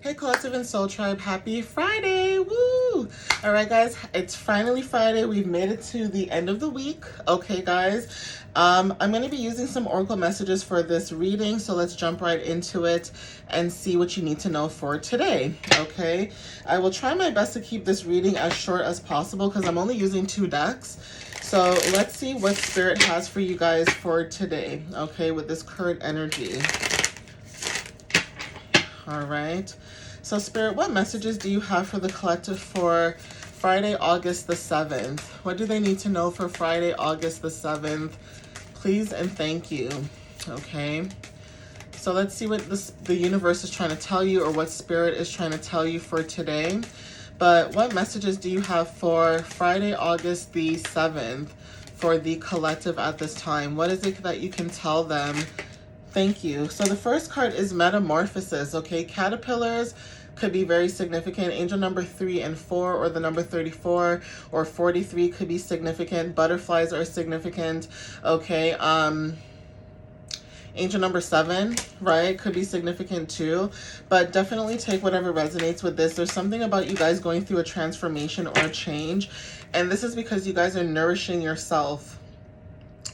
Hey Collective and Soul Tribe, happy Friday, woo! All right guys, it's finally Friday. We've made it to the end of the week. Okay guys, I'm going to be using some oracle messages for this reading, so let's jump right into it and see what you need to know for today. Okay, I will try my best to keep this reading as short as possible because I'm only using 2 decks. So let's see what Spirit has for you guys for today, okay, with this current energy. All right. So Spirit, what messages do you have for the collective for Friday, August the 7th? What do they need to know for Friday, August the 7th? Please and thank you. Okay. So let's see what the universe is trying to tell you, or what Spirit is trying to tell you for today. But what messages do you have for Friday, August the 7th for the collective at this time? What is it that you can tell them? Thank you. So the first card is Metamorphosis, okay? Caterpillars could be very significant. Angel number 3 and 4, or the number 34 or 43 could be significant. Butterflies are significant, okay? Angel number 7, right, could be significant too. But definitely take whatever resonates with this. There's something about you guys going through a transformation or a change. And this is because you guys are nourishing yourself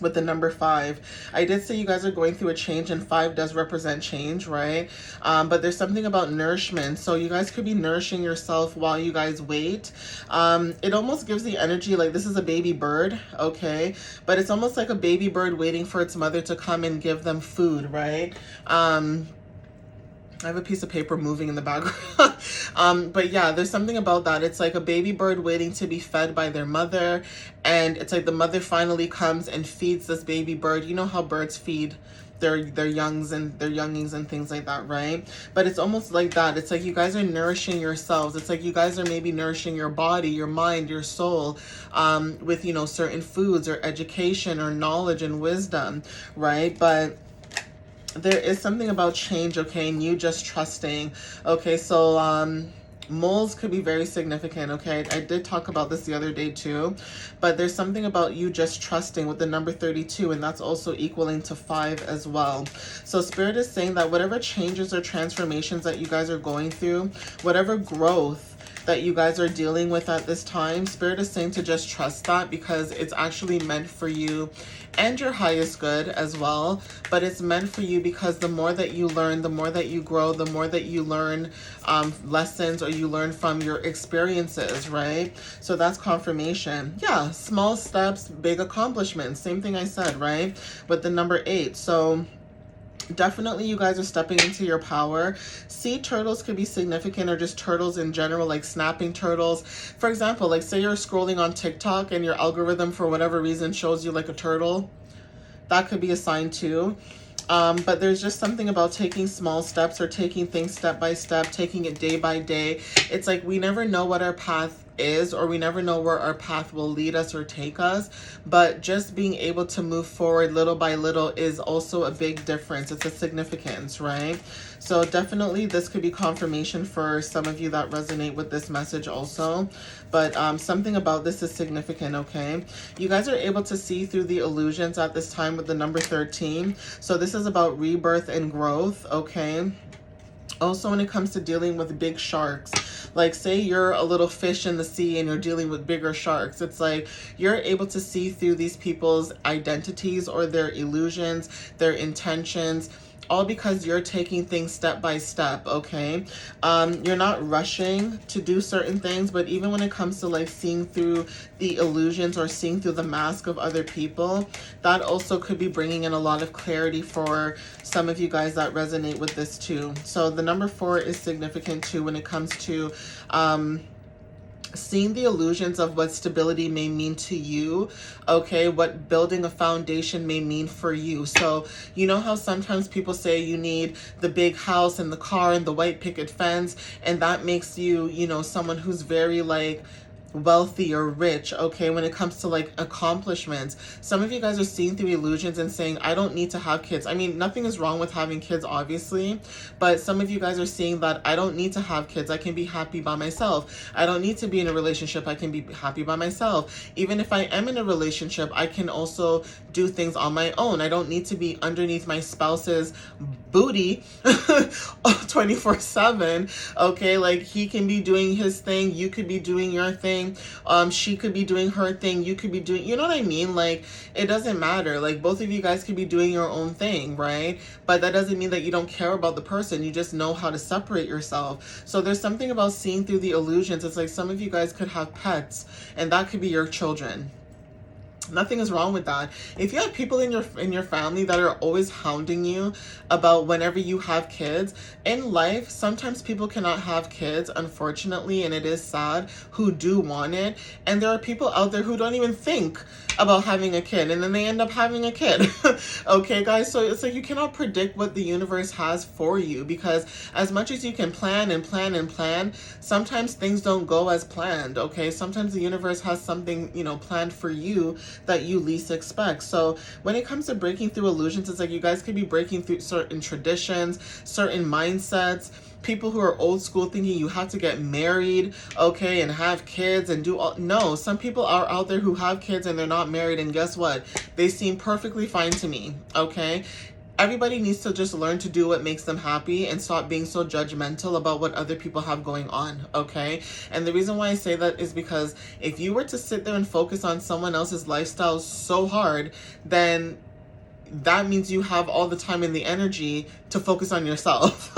with the number 5. I did say you guys are going through a change, and 5 does represent change, right? But there's something about nourishment. So you guys could be nourishing yourself while you guys wait. It almost gives the energy like this is a baby bird, okay? But it's almost like a baby bird waiting for its mother to come and give them food, right? I have a piece of paper moving in the background. But yeah, there's something about that. It's like a baby bird waiting to be fed by their mother. And it's like the mother finally comes and feeds this baby bird. You know how birds feed their youngs and their youngings and things like that, right? But it's almost like that. It's like you guys are nourishing yourselves. It's like you guys are maybe nourishing your body, your mind, your soul, with, you know, certain foods or education or knowledge and wisdom, right? But there is something about change, okay, and you just trusting. Okay, so moles could be very significant, okay? I did talk about this the other day too, but there's something about you just trusting with the number 32, and that's also equaling to 5 as well. So Spirit is saying that whatever changes or transformations that you guys are going through, whatever growth that you guys are dealing with at this time, Spirit is saying to just trust that, because it's actually meant for you and your highest good as well. But it's meant for you because the more that you learn, the more that you grow, the more that you learn lessons, or you learn from your experiences, right? So that's confirmation. Yeah, small steps, big accomplishments. Same thing I said, right? With the number 8. So definitely you guys are stepping into your power. Sea turtles could be significant, or just turtles in general, like snapping turtles. For example, like say you're scrolling on TikTok and your algorithm for whatever reason shows you like a turtle. That could be a sign too. But there's just something about taking small steps, or taking things step by step, taking it day by day. It's like we never know what our path is, or we never know where our path will lead us or take us, but just being able to move forward little by little is also a big difference. It's a significance, right? So definitely this could be confirmation for some of you that resonate with this message also. But something about this is significant, okay? You guys are able to see through the illusions at this time with the number 13. So this is about rebirth and growth, okay? Also, when it comes to dealing with big sharks, like say you're a little fish in the sea and you're dealing with bigger sharks, it's like you're able to see through these people's identities or their illusions, their intentions, all because you're taking things step by step, okay? You're not rushing to do certain things, but even when it comes to like seeing through the illusions or seeing through the mask of other people, that also could be bringing in a lot of clarity for some of you guys that resonate with this too. So the number 4 is significant too when it comes to seeing the illusions of what stability may mean to you, okay, what building a foundation may mean for you. So you know how sometimes people say you need the big house and the car and the white picket fence, and that makes you, you know, someone who's very like wealthy or rich, okay, when it comes to like accomplishments. Some of you guys are seeing through illusions and saying, I don't need to have kids. I mean, nothing is wrong with having kids, obviously, but some of you guys are seeing that I don't need to have kids. I can be happy by myself. I don't need to be in a relationship. I can be happy by myself. Even if I am in a relationship, I can also do things on my own. I don't need to be underneath my spouse's booty 24/7. Okay, like he can be doing his thing, you could be doing your thing, she could be doing her thing, you could be doing, you know what I mean? Like, it doesn't matter. Like, both of you guys could be doing your own thing, right? But that doesn't mean that you don't care about the person. You just know how to separate yourself. So there's something about seeing through the illusions. It's like some of you guys could have pets, and that could be your children. Nothing is wrong with that. If you have people in your family that are always hounding you about whenever you have kids, in life, sometimes people cannot have kids, unfortunately, and it is sad, who do want it. And there are people out there who don't even think about having a kid, and then they end up having a kid. Okay, guys? So it's like you cannot predict what the universe has for you, because as much as you can plan and plan and plan, sometimes things don't go as planned, okay? Sometimes the universe has something, you know, planned for you that you least expect. So when it comes to breaking through illusions, it's like you guys could be breaking through certain traditions, certain mindsets. People who are old school thinking you have to get married, okay, and have kids and do all. No, some people are out there who have kids and they're not married, and guess what? They seem perfectly fine to me, okay? Everybody needs to just learn to do what makes them happy and stop being so judgmental about what other people have going on, okay? And the reason why I say that is because if you were to sit there and focus on someone else's lifestyle so hard, then that means you have all the time and the energy to focus on yourself.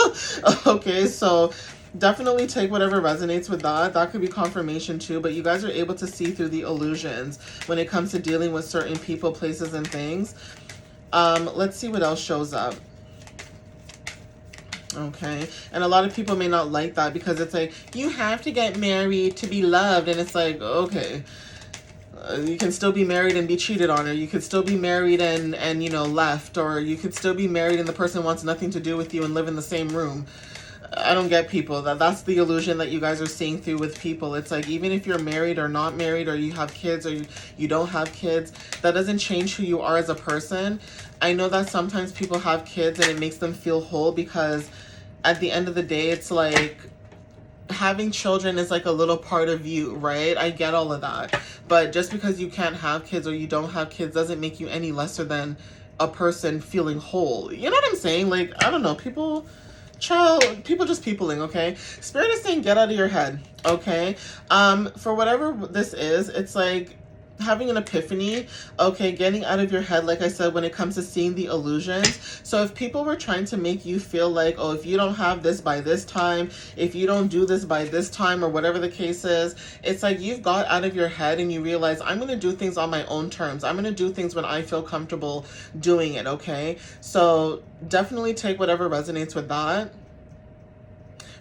Okay, so definitely take whatever resonates with that. That could be confirmation too, but you guys are able to see through the illusions when it comes to dealing with certain people, places, and things. Let's see what else shows up. Okay, and a lot of people may not like that because it's like, you have to get married to be loved, and it's like, okay, you can still be married and be cheated on, or you could still be married and you know, left, or you could still be married and the person wants nothing to do with you and live in the same room. I don't get people. That's the illusion that you guys are seeing through with people. It's like, even if you're married or not married, or you have kids or you don't have kids, that doesn't change who you are as a person. I know that sometimes people have kids and it makes them feel whole, because at the end of the day, it's like having children is like a little part of you, right? I get all of that. But just because you can't have kids or you don't have kids doesn't make you any lesser than a person feeling whole. You know what I'm saying? Like, I don't know, people just peopling, okay? Spirit is saying get out of your head, okay? For whatever this is, it's like having an epiphany, okay, getting out of your head, like I said, when it comes to seeing the illusions. So if people were trying to make you feel like, oh, if you don't have this by this time, if you don't do this by this time, or whatever the case is, it's like you've got out of your head and you realize, I'm going to do things on my own terms. I'm going to do things when I feel comfortable doing it, okay? So definitely take whatever resonates with that.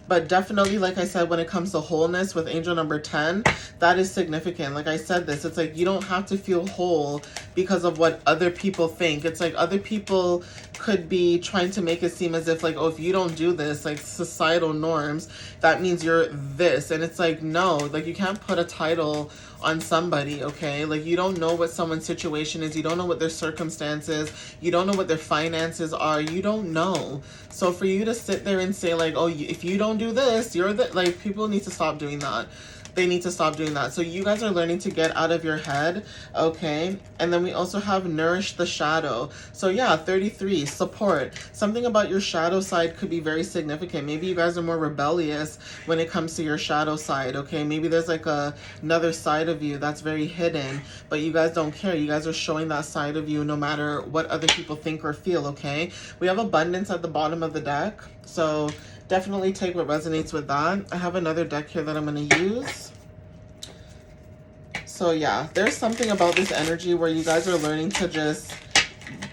But definitely, like I said, when it comes to wholeness with angel number 10, that is significant. Like I said this, it's like you don't have to feel whole because of what other people think. It's like other people could be trying to make it seem as if like, oh, if you don't do this, like societal norms, that means you're this. And it's like, no, like you can't put a title on somebody, okay? Like, you don't know what someone's situation is. You don't know what their circumstances. You don't know what their finances are. You don't know. So for you to sit there and say like, oh, if you don't do this, you're the, like, people need to stop doing that. They need to stop doing that. So you guys are learning to get out of your head, okay? And then we also have nourish the shadow. So yeah, 33, support. Something about your shadow side could be very significant. Maybe you guys are more rebellious when it comes to your shadow side, okay? Maybe there's like another side of you that's very hidden, but you guys don't care. You guys are showing that side of you no matter what other people think or feel, okay? We have abundance at the bottom of the deck. So definitely take what resonates with that. I have another deck here that I'm going to use. So yeah, there's something about this energy where you guys are learning to just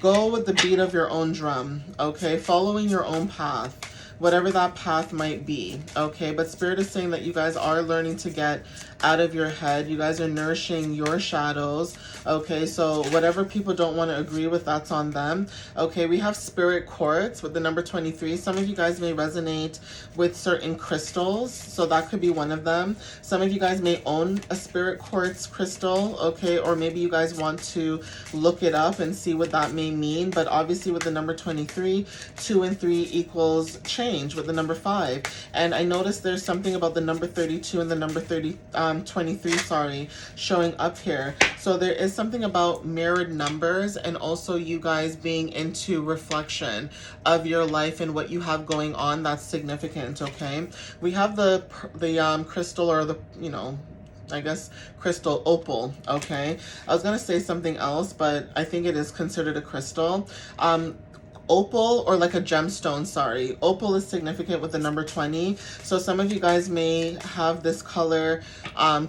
go with the beat of your own drum, okay? Following your own path whatever that path might be, okay? But Spirit is saying that you guys are learning to get out of your head. You guys are nourishing your shadows, okay? So whatever people don't want to agree with, that's on them, okay? We have Spirit Quartz with the number 23. Some of you guys may resonate with certain crystals, so that could be one of them. Some of you guys may own a Spirit Quartz crystal, okay? Or maybe you guys want to look it up and see what that may mean. But obviously with the number 23, 2 and 3 equals change with the number 5. And I noticed there's something about the number 32 and the number 23, sorry, showing up here. So there is something about mirrored numbers, and also you guys being into reflection of your life and what you have going on that's significant, okay? We have the crystal, or the, you know, I guess crystal opal, okay? I was gonna say something else, but I think it is considered a crystal. Opal, or like a gemstone, sorry. Opal is significant with the number 20. So some of you guys may have this color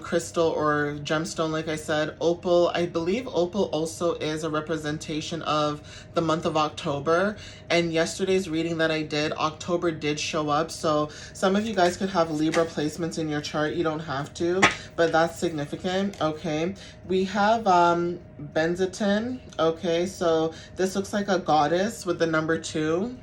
crystal or gemstone, like I said. Opal, I believe opal also is a representation of the month of October. And yesterday's reading that I did, October did show up. So some of you guys could have Libra placements in your chart. You don't have to, but that's significant, okay? We have benzotin, okay? So this looks like a goddess with the number 2.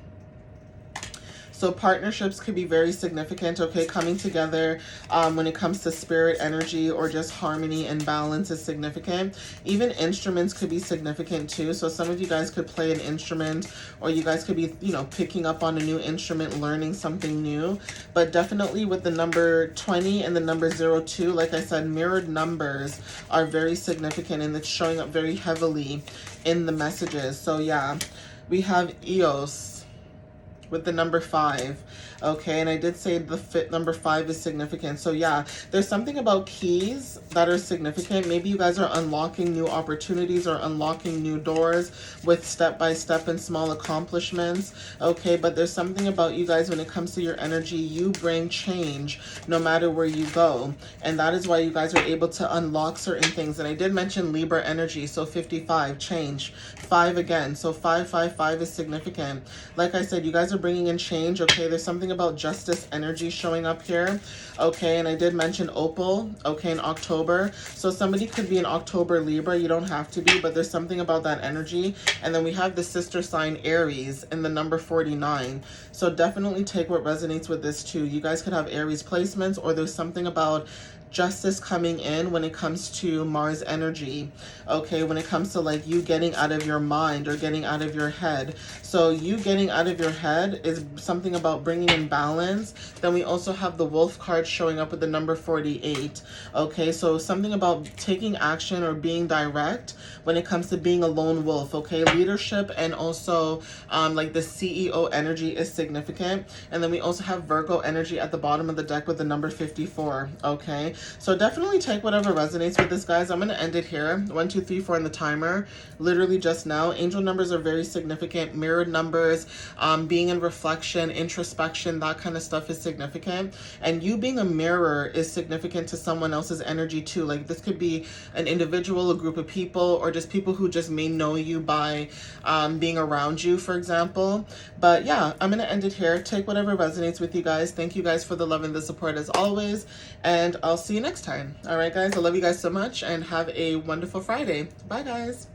So partnerships could be very significant, okay? Coming together when it comes to spirit energy or just harmony and balance is significant. Even instruments could be significant too. So some of you guys could play an instrument, or you guys could be, you know, picking up on a new instrument, learning something new. But definitely with the number 20 and the number 02, like I said, mirrored numbers are very significant, and it's showing up very heavily in the messages. So yeah, we have Eos with the number 5, okay? And I did say the number 5 is significant. So yeah, there's something about keys that are significant. Maybe you guys are unlocking new opportunities or unlocking new doors with step-by-step and small accomplishments, okay? But there's something about you guys when it comes to your energy. You bring change no matter where you go. And that is why you guys are able to unlock certain things. And I did mention Libra energy, so 55, change. 5 again, so 555 is significant. Like I said, you guys are bringing in change, okay? There's something about justice energy showing up here, okay? And I did mention opal, okay, in October. So somebody could be an October Libra. You don't have to be, but there's something about that energy. And then we have the sister sign Aries in the number 49. So definitely take what resonates with this too. You guys could have Aries placements, or there's something about justice coming in when it comes to Mars energy, okay? When it comes to like you getting out of your mind or getting out of your head. So you getting out of your head is something about bringing in balance. Then we also have the wolf card showing up with the number 48, okay? So something about taking action or being direct when it comes to being a lone wolf, okay? Leadership and also like the CEO energy is significant. And then we also have Virgo energy at the bottom of the deck with the number 54, okay? So definitely take whatever resonates with this, guys. I'm going to end it here. 1, 2, 3, 4 in the timer. Literally just now. Angel numbers are very significant. Mirrored numbers, being in reflection, introspection, that kind of stuff is significant. And you being a mirror is significant to someone else's energy too. Like this could be an individual, a group of people, or just people who just may know you by being around you, for example. But yeah, I'm going to end it here. Take whatever resonates with you guys. Thank you guys for the love and the support as always. And I'll see you next time. All right, guys. I love you guys so much, and have a wonderful Friday. Bye, guys.